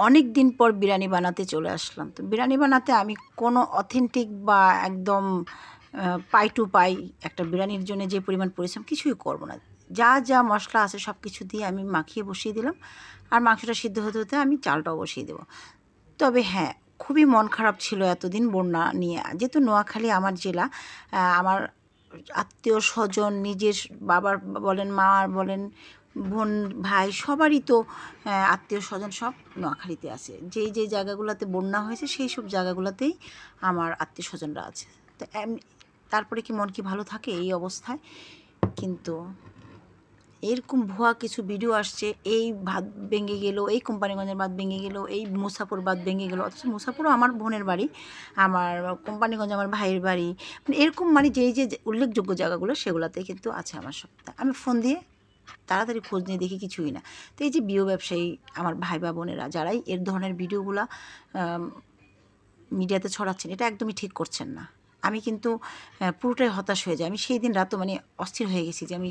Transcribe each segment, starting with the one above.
অনেক দিন পর বিরিয়ানি বানাতে চলে আসলাম। তো বিরিয়ানি বানাতে আমি কোনো অথেন্টিক বা একদম পাই টু পাই একটা বিরিয়ানির জন্য যে পরিমাণ পরিশ্রম কিছুই করব না। যা যা মশলা আছে সব কিছু দিয়ে আমি মাখিয়ে বসিয়ে দিলাম। আর মাংসটা সিদ্ধ হতে হতে আমি চালটাও বসিয়ে দেবো। তবে হ্যাঁ, খুবই মন খারাপ ছিল এতদিন বন্যা নিয়ে। যেহেতু নোয়াখালী আমার জেলা, আমার আত্মীয়-স্বজন, নিজের বাবার বলেন, মার বলেন, বোন, ভাই সবারই তো আত্মীয়-স্বজন সব নোয়াখালীতে আছে। যেই জায়গাগুলোতে বন্যা হয়েছে সেই সব জায়গাগুলোতেই আমার আত্মীয়-স্বজনরা আছে। তো তারপরে কি মন কি ভালো থাকে এই অবস্থায়? কিন্তু এরকম ভুয়া কিছু ভিডিও আসছে, এই বাঁধ ভেঙে গেল, এই কোম্পানিগঞ্জের বাঁধ ভেঙে গেল, এই মুসাপুর বাঁধ ভেঙে গেল। অথচ মুসাপুরও আমার বোনের বাড়ি, আমার কোম্পানিগঞ্জ আমার ভাইয়ের বাড়ি। মানে এরকম মানে যে উল্লেখযোগ্য জায়গাগুলো সেগুলোতে কিন্তু আছে আমার সব। আমি ফোন দিয়ে তাড়াতাড়ি খোঁজ নিয়ে দেখি কিছুই না। তো এই যে বিও ব্যবসায়ী আমার ভাই বা বোনেরা যারাই এর ধরনের ভিডিওগুলা মিডিয়াতে ছড়াচ্ছেন, এটা একদমই ঠিক করছেন না। আমি কিন্তু পুরোটাই হতাশ হয়ে যাই। আমি সেই দিন রাতও মানে অস্থির হয়ে গেছি যে আমি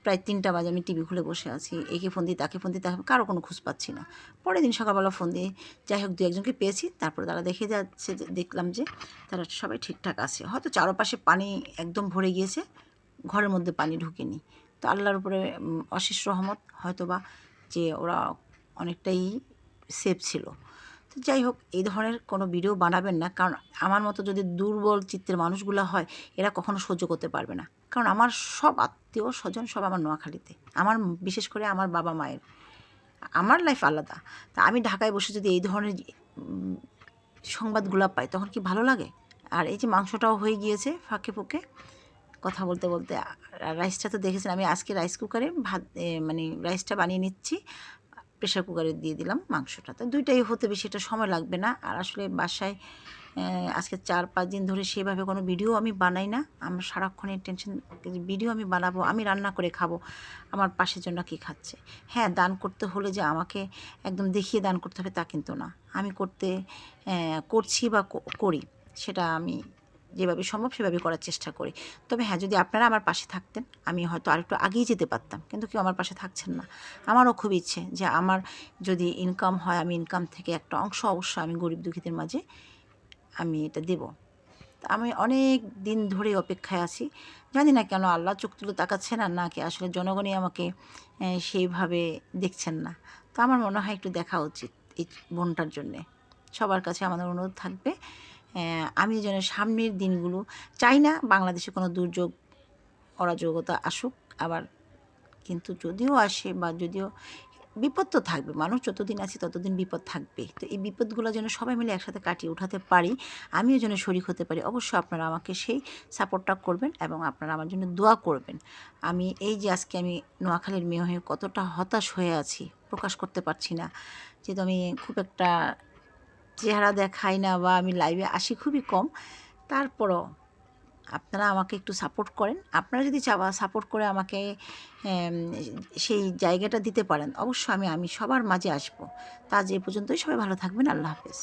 প্রায় ৩টা বাজে আমি টিভি খুলে বসে আছি। একে ফোন দিই, তাকে ফোন দিই, তাকে কারো কোনো খোঁজ পাচ্ছি না। পরের দিন সকালবেলা ফোন দিয়ে যাই হোক ২-১ জনকে পেয়েছি। তারপরে তারা দেখে যাচ্ছে যে দেখলাম যে তারা সবাই ঠিকঠাক আছে। হয়তো চারপাশে পানি একদম ভরে গিয়েছে, ঘরের মধ্যে পানি ঢোকেনি। তো আল্লাহর উপরে অশেষ রহমত হয়তোবা যে ওরা অনেকটাই সেফ ছিল। তো যাই হোক, এই ধরনের কোনো ভিডিও বানাবেন না। কারণ আমার মতো যদি দুর্বল চিত্তের মানুষগুলো হয়, এরা কখনো সহ্য করতে পারবে না। কারণ আমার সব আত্মীয়-স্বজন সব আমার নোয়াখালীতে। আমার বিশেষ করে আমার বাবা-মায়ের। আমার লাইফ আলাদা। তা আমি ঢাকায় বসে যদি এই ধরনের সংবাদগুলা পাই, তখন কি ভালো লাগে? আর এই যে মাংসটাও হয়ে গিয়েছে ফাঁকে ফোঁকে। কথা বলতে, বলতে রাইসটা তো দেখেছেন আমি আজকে রাইস কুকারে ভাত মানে রাইসটা বানিয়ে নিচ্ছি। প্রেশার কুকারে দিয়ে দিলাম মাংসটা। তো ২ টাই হতে বেশি একটা সময় লাগবে না। আর আসলে বাসায় আজকে ৪-৫ দিন ধরে সেভাবে কোনো ভিডিও আমি বানাই না। আমার সারাক্ষণই টেনশন ভিডিও আমি বানাবো, আমি রান্না করে খাবো। আমার পাশের জনরা কী খাচ্ছে? হ্যাঁ, দান করতে হলে যে আমাকে একদম দেখিয়ে দান করতে হবে তা কিন্তু না। আমি করছি বা করি। সেটা আমি যেভাবে সম্ভব সেভাবে করার চেষ্টা করি। তবে হ্যাঁ, যদি আপনারা আমার পাশে থাকতেন, আমি হয়তো আরেকটু আগেই যেতে পারতাম। কিন্তু কেউ আমার পাশে থাকছেন না। আমারও খুব ইচ্ছে যে আমার যদি ইনকাম হয়, আমি ইনকাম থেকে একটা অংশ অবশ্যই আমি গরিব দুঃখীদের মাঝে আমি এটা দেব। তা আমি অনেক দিন ধরেই অপেক্ষায় আছি। জানি না কেন আল্লাহ চোখ তুলে তাকাচ্ছেন আর নাকি আসলে জনগণই আমাকে সেইভাবে দেখছেন না। তো আমার মনে হয় একটু দেখা উচিত এই বোনটার জন্যে। সবার কাছে আমাদের অনুরোধ থাকবে, আমি যেন সামনের দিনগুলো চাই না বাংলাদেশে কোনো দুর্যোগ, অরাজকতা আসুক। আবার কিন্তু যদিও আসে বা যদিও বিপদ তো থাকবে। মানুষ যতদিন আছে ততদিন বিপদ থাকবে। তো এই বিপদগুলো যেন সবাই মিলে একসাথে কাটিয়ে উঠাতে পারি, আমিও যেন শরিক হতে পারি। অবশ্যই আপনারা আমাকে সেই সাপোর্টটা করবেন এবং আপনারা আমার জন্য দোয়া করবেন। আমি এই যে আজকে আমি নোয়াখালীর মেয়ে হয়ে কতটা হতাশ হয়ে আছি, প্রকাশ করতে পারছি না। যেহেতু আমি খুব একটা চেহারা দেখাই না বা আমি লাইভে আসি খুবই কম। তারপরও আপনারা আমাকে একটু সাপোর্ট করেন। আপনারা যদি সাপোর্ট করে আমাকে এম সেই জায়গাটা দিতে পারেন, অবশ্যই আমি সবার মাঝে আসবো। তা আজ এ পর্যন্তই। সবাই ভালো থাকবেন। আল্লাহ হাফেজ।